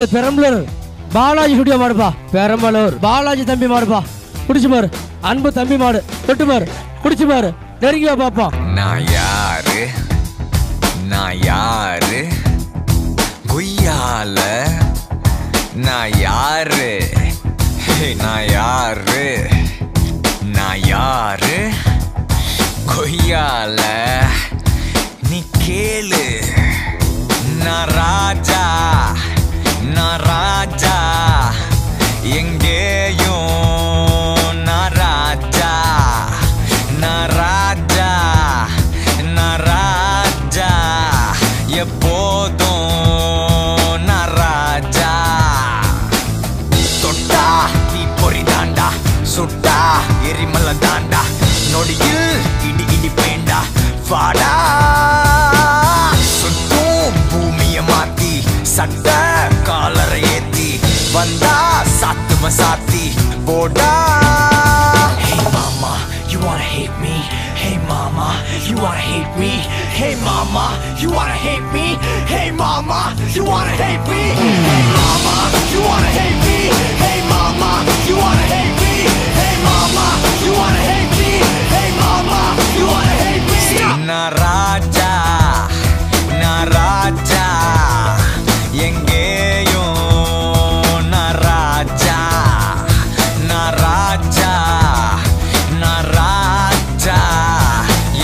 Perambalur Balaji studio மாடுப்பா. பெரம்பலூர் பாலாஜி தம்பி மாடுப்பா. குடிச்சு பாரு, அன்பு தம்பி மாடு. தொட்டு பாரு, குடிச்சு பாரு, நெருங்கியா பாப்பா. நான் யாரு குய்யால நான் யாரு கொய்யால நீ கேளு. நான் ராஜா எங்கேயும் நான் ராஜா எப்போதும் நான் ராஜா. தொட்டா நீ பொறி தாண்டா, சுட்டா எரிமலை தாண்டா, நொடியில் இடி பேண்டா வாடா. சுட்டும் பூமிய மாத்தி சட்ட காலரை ஏத்தி வந்தா சாத்தி போடா. Hey mama, you wanna hate me? Hey mama, you wanna hate me? Hey mama, you wanna hate me? Hey mama, you wanna hate me? Hey mama, you wanna hate me? Hey mama, you wanna hate me? Hey mama, you wanna hate me? Hey mama, you wanna hate me? Na raja எங்கேயும் நான் ராஜா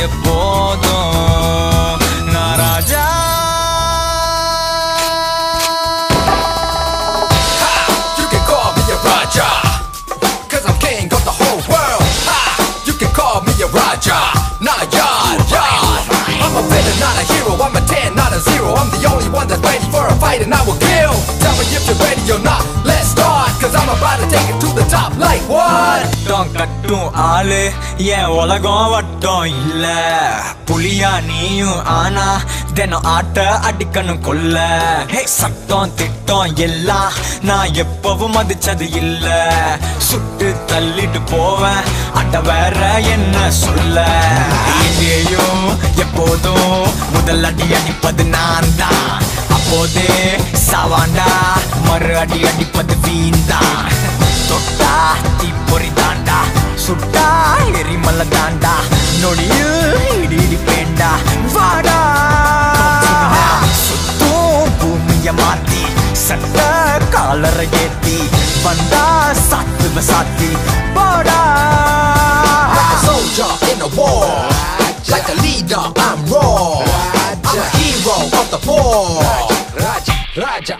எப்போதும் நான் ராஜா. You can call me a Raja, 'cause I'm king of the whole world. You can call me a Raja, not a yard. I'm a villain, not a hero. I'm a 10, not a 0. I'm the only one that's ready for a fight and I will kill. Tell me if you're ready or not, let's start, 'cause I'm about to take it to the top like what? கட்டும் ஆளு என் உலகம் வட்டம் இல்ல. புலியா நீயும் ஆனா தினம் ஆட்ட அடிக்கணும் கொல்ல. சட்டம் திட்டம் எல்லாம் நான் எப்பவும் மதிச்சது இல்ல. சுட்டு தள்ளிட்டு போவேன் அட்ட வேற என்ன சொல்ல. எங்கேயும் எப்போதும் முதல் அடி அடிப்பது நான் தான். அப்போதே சாவாண்டா, மறு அடி அடிப்பது வீண்தான். தொட்டா தீ பொறி தாண்டா, சுட்டா எரிமலை தாண்டா, நொடியில் இடி பேண்டா வாடா. சுத்தும் பூமிய மாத்தி சட்ட காலரை ஏத்தி வந்தா சாத்தி போடா. Like a soldier in a war, like a leader I'm raw. I'm a hero of the poor. Raja.